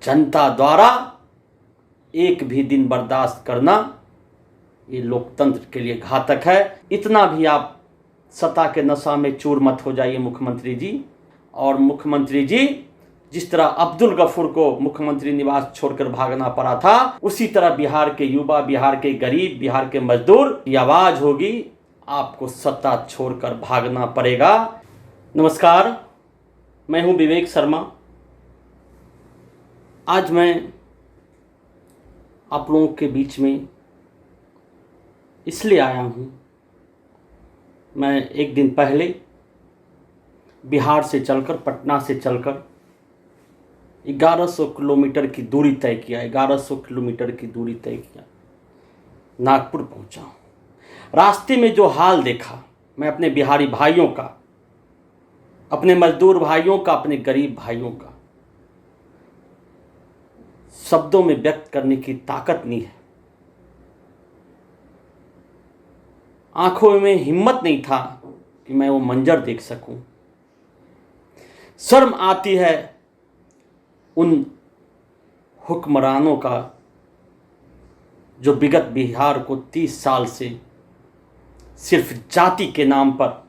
जनता द्वारा एक भी दिन बर्दाश्त करना ये लोकतंत्र के लिए घातक है। इतना भी आप सत्ता के नशा में चूर मत हो जाइए मुख्यमंत्री जी। और मुख्यमंत्री जी, जिस तरह अब्दुल गफूर को मुख्यमंत्री निवास छोड़कर भागना पड़ा था, उसी तरह बिहार के युवा, बिहार के गरीब, बिहार के मजदूर की आवाज होगी, आपको सत्ता छोड़कर भागना पड़ेगा। नमस्कार, मैं हूं विवेक शर्मा। आज मैं आप लोगों के बीच में इसलिए आया हूं, मैं एक दिन पहले बिहार से चलकर, पटना से चलकर 1100 किलोमीटर की दूरी तय किया। 1100 किलोमीटर की दूरी तय किया, नागपुर पहुंचा। रास्ते में जो हाल देखा, मैं अपने बिहारी भाइयों का, अपने मजदूर भाइयों का, अपने गरीब भाइयों का शब्दों में व्यक्त करने की ताकत नहीं है। आंखों में हिम्मत नहीं था कि मैं वो मंजर देख सकूं। शर्म आती है उन हुक्मरानों का जो विगत बिहार को 30 साल से सिर्फ जाति के नाम पर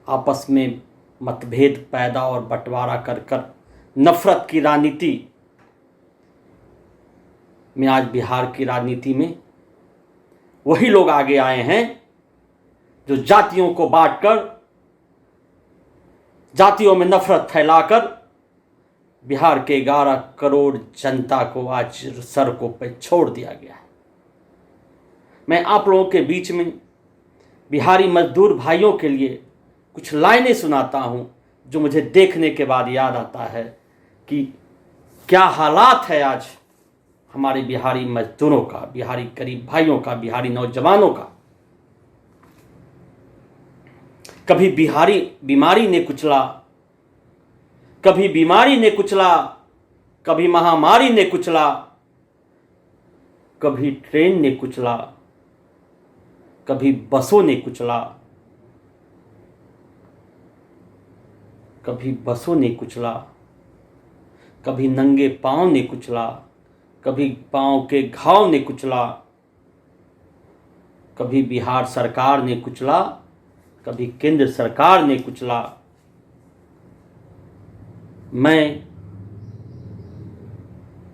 आपस में मतभेद पैदा और बंटवारा कर कर नफरत की राजनीति में, आज बिहार की राजनीति में वही लोग आगे आए हैं जो जातियों को बांटकर, जातियों में नफरत फैलाकर बिहार के 11 करोड़ जनता को आज सड़कों पर छोड़ दिया गया है। मैं आप लोगों के बीच में बिहारी मजदूर भाइयों के लिए कुछ लाइनें सुनाता हूं, जो मुझे देखने के बाद याद आता है कि क्या हालात है आज हमारे बिहारी मजदूरों का, बिहारी गरीब भाइयों का, बिहारी नौजवानों का। कभी बिहारी बीमारी ने कुचला, कभी बीमारी ने कुचला, कभी महामारी ने कुचला, कभी ट्रेन ने कुचला, कभी बसों ने कुचला, कभी बसों ने कुचला, कभी नंगे पांव ने कुचला, कभी पांव के घाव ने कुचला, कभी बिहार सरकार ने कुचला, कभी केंद्र सरकार ने कुचला। मैं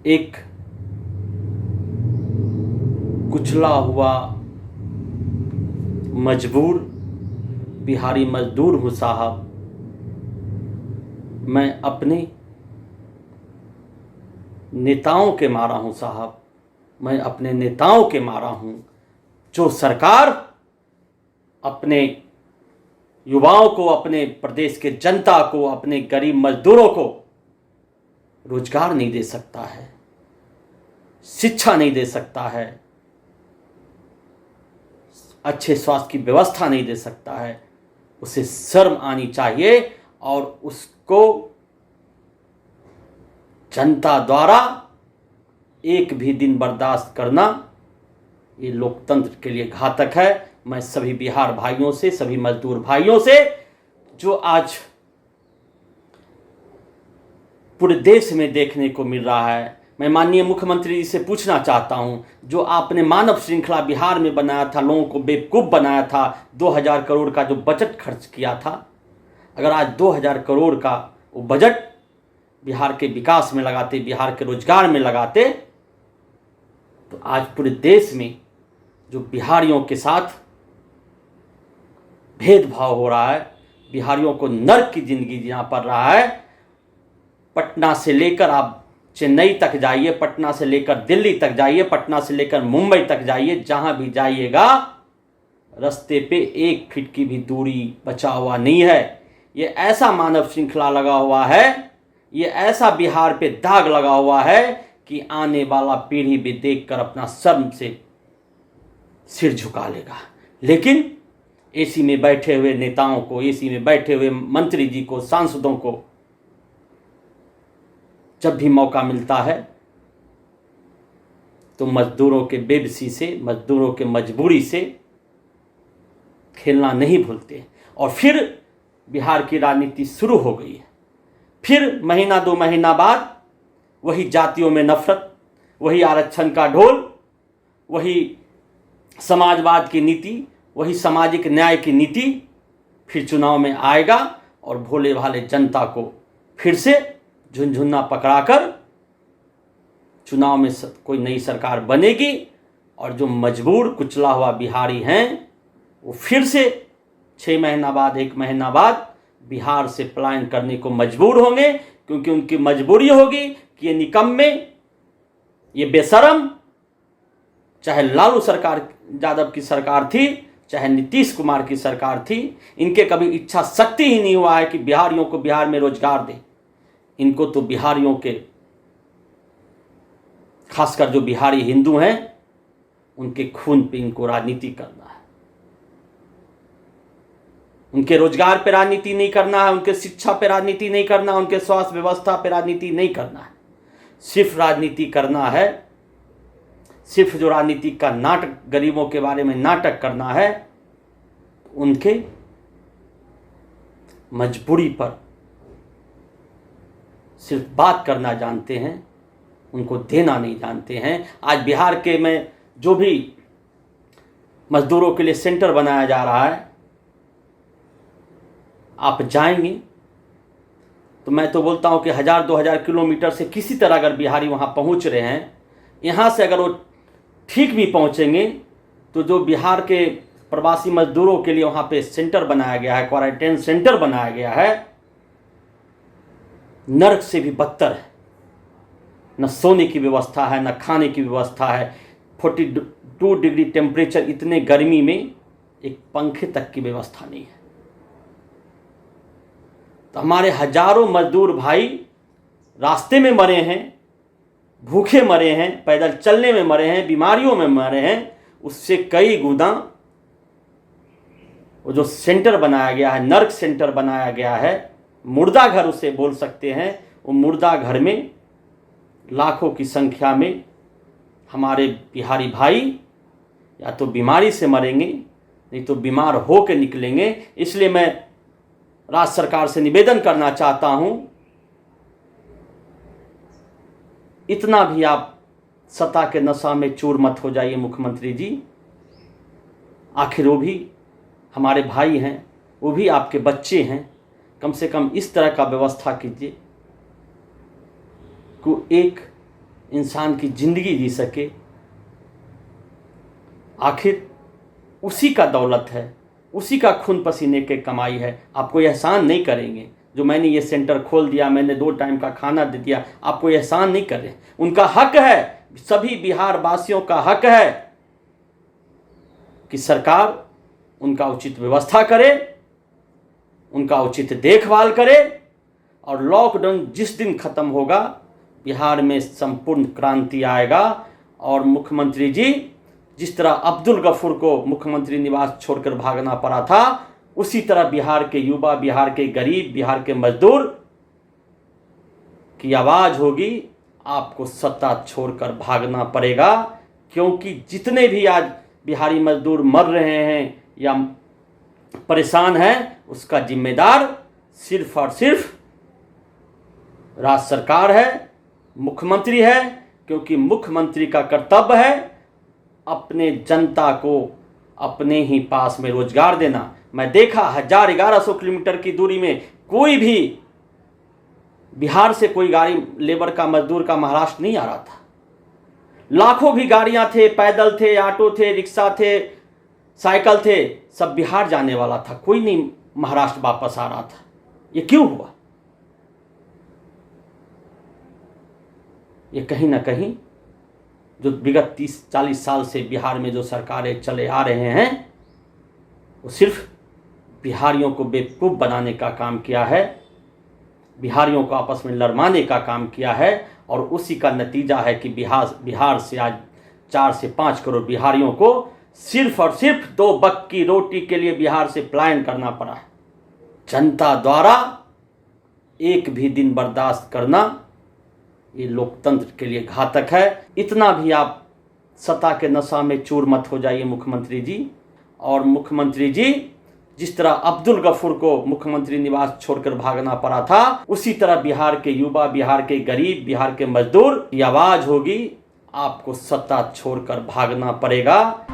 एक कुचला हुआ मजबूर बिहारी मजदूर हूं साहब। मैं अपने नेताओं के मारा हूं साहब, मैं अपने नेताओं के मारा हूं। जो सरकार अपने युवाओं को, अपने प्रदेश के जनता को, अपने गरीब मजदूरों को रोजगार नहीं दे सकता है, शिक्षा नहीं दे सकता है, अच्छे स्वास्थ्य की व्यवस्था नहीं दे सकता है, उसे शर्म आनी चाहिए। और उसको जनता द्वारा एक भी दिन बर्दाश्त करना ये लोकतंत्र के लिए घातक है। मैं सभी बिहार भाइयों से, सभी मजदूर भाइयों से, जो आज पूरे देश में देखने को मिल रहा है, मैं माननीय मुख्यमंत्री जी से पूछना चाहता हूं, जो आपने मानव श्रृंखला बिहार में बनाया था, लोगों को बेवकूफ़ बनाया था, 2000 करोड़ का जो बजट खर्च किया था, अगर आज 2000 करोड़ का वो बजट बिहार के विकास में लगाते, बिहार के रोजगार में लगाते, तो आज पूरे देश में जो बिहारियों के साथ भेदभाव हो रहा है, बिहारियों को नर्क की जिंदगी जीना पड़ रहा है। पटना से लेकर आप चेन्नई तक जाइए, पटना से लेकर दिल्ली तक जाइए, पटना से लेकर मुंबई तक जाइए, जहां भी जाइएगा रास्ते पे 1 फीट की भी दूरी बचा हुआ नहीं है। ये ऐसा मानव श्रृंखला लगा हुआ है, ये ऐसा बिहार पे दाग लगा हुआ है कि आने वाला पीढ़ी भी देखकर अपना शर्म से सिर झुका लेगा। लेकिन एसी में बैठे हुए नेताओं को, एसी में बैठे हुए मंत्री जी को, सांसदों को जब भी मौका मिलता है तो मजदूरों के बेबसी से, मजदूरों के मजबूरी से खेलना नहीं भूलते। और फिर बिहार की राजनीति शुरू हो गई है। फिर महीना 2 महीना बाद वही जातियों में नफरत, वही आरक्षण का ढोल, वही समाजवाद की नीति, वही सामाजिक न्याय की नीति फिर चुनाव में आएगा और भोले भाले जनता को फिर से झुनझुना पकड़ाकर चुनाव में कोई नई सरकार बनेगी और जो मजबूर कुचला हुआ बिहारी हैं वो फिर से 6 महीना बाद 1 महीना बाद बिहार से पलायन करने को मजबूर होंगे, क्योंकि उनकी मजबूरी होगी कि ये निकम्मे, ये बेशरम, चाहे लालू यादव की सरकार थी, चाहे नीतीश कुमार की सरकार थी, इनके कभी इच्छा शक्ति ही नहीं हुआ है कि बिहारियों को बिहार में रोजगार दें। इनको तो बिहारियों के, खासकर जो बिहारी हिंदू हैं, उनके खून पे इनको राजनीति करना है। उनके रोजगार पे राजनीति नहीं करना है, उनके शिक्षा पे राजनीति नहीं करना, उनके स्वास्थ्य व्यवस्था पे राजनीति नहीं करना है। सिर्फ राजनीति करना है, सिर्फ जो राजनीति का नाटक, गरीबों के बारे में नाटक करना है, उनके मजबूरी पर सिर्फ बात करना जानते हैं, उनको देना नहीं जानते हैं। आज बिहार के में जो भी मजदूरों के लिए सेंटर बनाया जा रहा है, आप जाएंगे तो मैं तो बोलता हूं कि 1000-2000 किलोमीटर से किसी तरह अगर बिहारी वहां पहुंच रहे हैं, यहाँ से अगर वो ठीक भी पहुंचेंगे तो जो बिहार के प्रवासी मजदूरों के लिए वहाँ पे सेंटर बनाया गया है, क्वारंटाइन सेंटर बनाया गया है, नरक से भी बदतर है। न सोने की व्यवस्था है, न खाने की व्यवस्था है। 42 डिग्री टेम्परेचर, इतने गर्मी में एक पंखे तक की व्यवस्था नहीं है। तो हमारे हजारों मजदूर भाई रास्ते में मरे हैं, भूखे मरे हैं, पैदल चलने में मरे हैं, बीमारियों में मरे हैं। उससे कई गुना वो जो सेंटर बनाया गया है, नर्क सेंटर बनाया गया है, मुर्दा घर उसे बोल सकते हैं, वो मुर्दा घर में लाखों की संख्या में हमारे बिहारी भाई या तो बीमारी से मरेंगे, नहीं तो बीमार हो के निकलेंगे। इसलिए मैं राज्य सरकार से निवेदन करना चाहता हूं, इतना भी आप सत्ता के नशा में चूर मत हो जाइए मुख्यमंत्री जी। आखिर वो भी हमारे भाई हैं, वो भी आपके बच्चे हैं। कम से कम इस तरह का व्यवस्था कीजिए कि एक इंसान की जिंदगी जी सके। आखिर उसी का दौलत है, उसी का खून पसीने के कमाई है। आपको एहसान नहीं करेंगे जो मैंने ये सेंटर खोल दिया, मैंने 2 टाइम का खाना दे दिया, आपको एहसान नहीं कर रहे। उनका हक है, सभी बिहार वासियों का हक है कि सरकार उनका उचित व्यवस्था करे, उनका उचित देखभाल करे, और लॉकडाउन जिस दिन खत्म होगा बिहार में संपूर्ण क्रांति आएगा। और मुख्यमंत्री जी, जिस तरह अब्दुल गफूर को मुख्यमंत्री निवास छोड़कर भागना पड़ा था, उसी तरह बिहार के युवा, बिहार के गरीब, बिहार के मजदूर की आवाज होगी, आपको सत्ता छोड़कर भागना पड़ेगा। क्योंकि जितने भी आज बिहारी मजदूर मर रहे हैं या परेशान हैं, उसका जिम्मेदार सिर्फ और सिर्फ राज्य सरकार है, मुख्यमंत्री है। क्योंकि मुख्यमंत्री का कर्तव्य है अपने जनता को अपने ही पास में रोजगार देना। मैं देखा 1100 किलोमीटर की दूरी में कोई भी बिहार से कोई गाड़ी लेबर का, मजदूर का महाराष्ट्र नहीं आ रहा था। लाखों भी गाड़ियां थे, पैदल थे, ऑटो थे, रिक्शा थे, साइकिल थे, सब बिहार जाने वाला था, कोई नहीं महाराष्ट्र वापस आ रहा था। ये क्यों हुआ? ये कहीं ना कहीं जो विगत 30-40 साल से बिहार में जो सरकारें चले आ रहे हैं, वो सिर्फ बिहारियों को बेवकूफ़ बनाने का काम किया है, बिहारियों को आपस में लड़वाने का काम किया है। और उसी का नतीजा है कि बिहार से आज 4 से 5 करोड़ बिहारियों को सिर्फ और सिर्फ 2 वक्त की रोटी के लिए बिहार से पलायन करना पड़ा है। जनता द्वारा एक भी दिन बर्दाश्त करना ये लोकतंत्र के लिए घातक है। इतना भी आप सत्ता के नशा में चूर मत हो जाइए मुख्यमंत्री जी। और मुख्यमंत्री जी, जिस तरह अब्दुल गफूर को मुख्यमंत्री निवास छोड़कर भागना पड़ा था, उसी तरह बिहार के युवा, बिहार के गरीब, बिहार के मजदूर की आवाज होगी, आपको सत्ता छोड़कर भागना पड़ेगा।